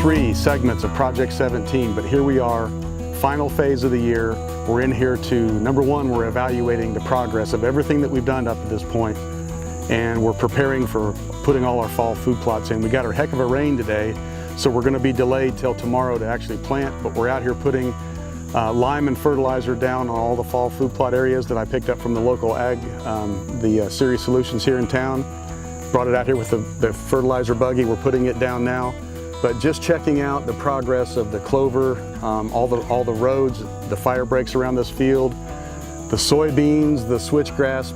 3 segments of Project 17, but here we are, final phase of the year. We're in here to, number one, we're evaluating the progress of everything that we've done up to this point, and we're preparing for putting all our fall food plots in. We got a heck of a rain today, so we're gonna be delayed till tomorrow to actually plant, but we're out here putting lime and fertilizer down on all the fall food plot areas that I picked up from the local ag, the Series Solutions here in town. Brought it out here with the fertilizer buggy. We're putting it down now. But just checking out the progress of the clover, all the roads, the fire breaks around this field, the soybeans, the switchgrass,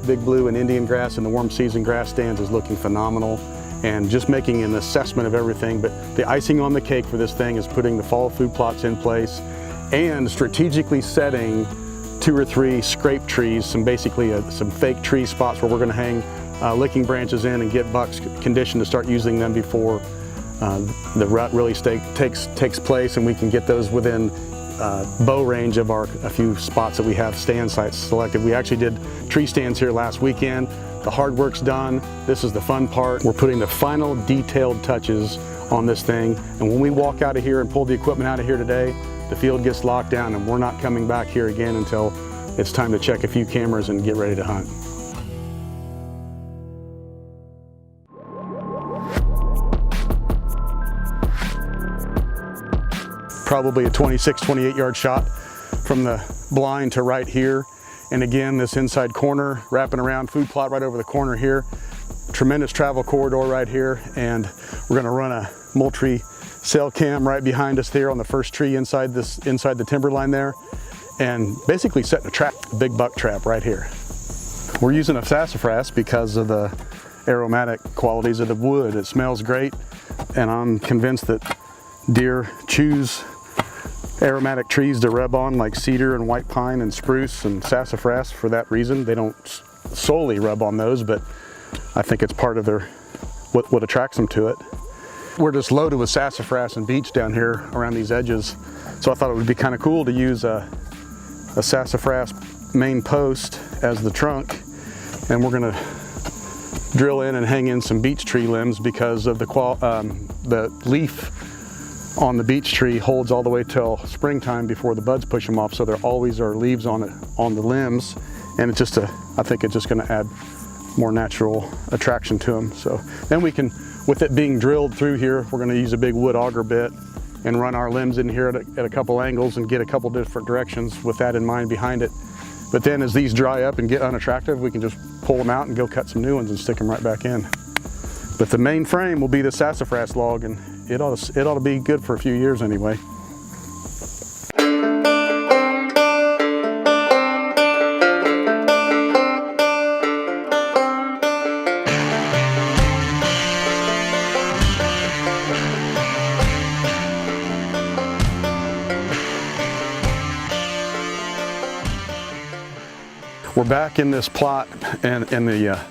big blue, and Indian grass, and the warm season grass stands is looking phenomenal. And just making an assessment of everything. But the icing on the cake for this thing is putting the fall food plots in place and strategically setting 2 or 3 scrape trees, some fake tree spots where we're going to hang licking branches in and get bucks conditioned to start using them before the rut really takes place, and we can get those within bow range of a few spots that we have stand sites selected. We actually did tree stands here last weekend. The hard work's done. This is the fun part. We're putting the final detailed touches on this thing, and when we walk out of here and pull the equipment out of here today, the field gets locked down and we're not coming back here again until it's time to check a few cameras and get ready to hunt. Probably a 26, 28 yard shot from the blind to right here. And again, this inside corner, wrapping around, food plot right over the corner here. Tremendous travel corridor right here. And we're gonna run a Moultrie cell cam right behind us there on the first tree inside the timber line there. And basically setting a trap, a big buck trap right here. We're using a sassafras because of the aromatic qualities of the wood. It smells great. And I'm convinced that deer choose aromatic trees to rub on, like cedar and white pine and spruce and sassafras for that reason. They don't solely rub on those, but I think it's part of what attracts them to it. We're just loaded with sassafras and beech down here around these edges, so I thought it would be kind of cool to use a sassafras main post as the trunk, and we're gonna drill in and hang in some beech tree limbs because of the leaf on the beech tree holds all the way till springtime before the buds push them off, so there always are leaves on the limbs, and it's just I think it's just going to add more natural attraction to them. So then we can, with it being drilled through here, we're going to use a big wood auger bit and run our limbs in here at a couple angles and get a couple different directions with that in mind behind it. But then as these dry up and get unattractive, we can just pull them out and go cut some new ones and stick them right back in. But the main frame will be the sassafras log, and it ought to be good for a few years anyway. We're back in this plot and in the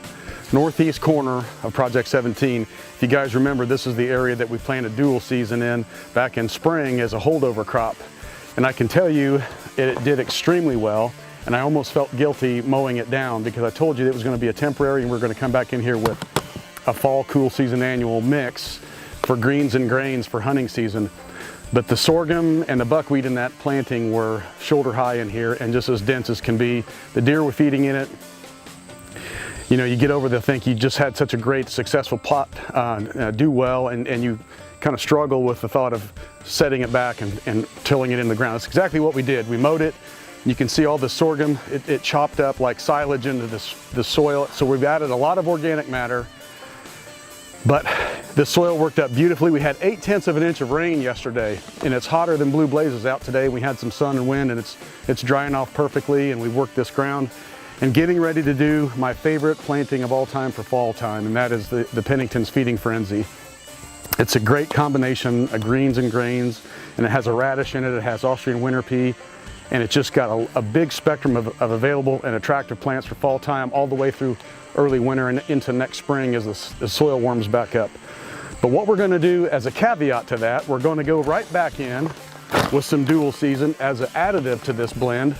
northeast corner of Project 17. If you guys remember, this is the area that we planted dual season in back in spring as a holdover crop. And I can tell you it did extremely well, and I almost felt guilty mowing it down because I told you it was going to be a temporary and we're going to come back in here with a fall cool season annual mix for greens and grains for hunting season. But the sorghum and the buckwheat in that planting were shoulder high in here and just as dense as can be. The deer were feeding in it. You know, you get over to think you just had such a great successful plot do well, and you kind of struggle with the thought of setting it back and tilling it in the ground. That's exactly what we did. We mowed it. You can see all the sorghum, it chopped up like silage into the soil. So we've added a lot of organic matter, but the soil worked up beautifully. We had 0.8 of an inch of rain yesterday, and it's hotter than blue blazes out today. We had some sun and wind, and it's drying off perfectly, and we worked this ground and getting ready to do my favorite planting of all time for fall time, and that is the Pennington's Feeding Frenzy. It's a great combination of greens and grains, and it has a radish in it, it has Austrian winter pea, and it's just got a big spectrum of available and attractive plants for fall time all the way through early winter and into next spring as the soil warms back up. But what we're going to do as a caveat to that, we're going to go right back in with some dual season as an additive to this blend.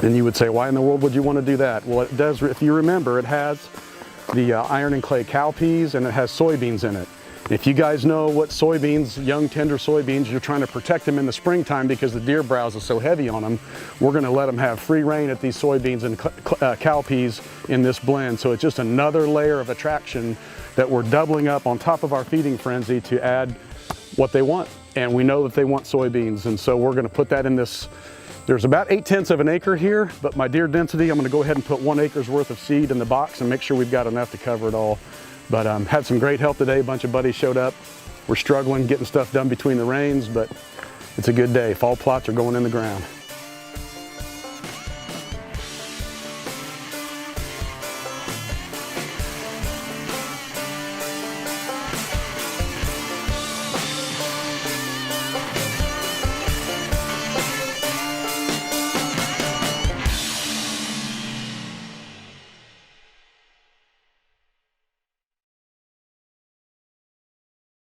And you would say, why in the world would you want to do that? Well, it does, if you remember, it has the iron and clay cowpeas and it has soybeans in it. If you guys know what soybeans, young tender soybeans, you're trying to protect them in the springtime because the deer browse is so heavy on them, we're going to let them have free reign at these soybeans and cowpeas in this blend. So it's just another layer of attraction that we're doubling up on top of our feeding frenzy to add what they want. And we know that they want soybeans, and so we're going to put that in this. There's about 8/10 of an acre here, but my deer density, I'm going to go ahead and put 1 acre's worth of seed in the box and make sure we've got enough to cover it all. But had some great help today. A bunch of buddies showed up. We're struggling getting stuff done between the rains, but it's a good day. Fall plots are going in the ground.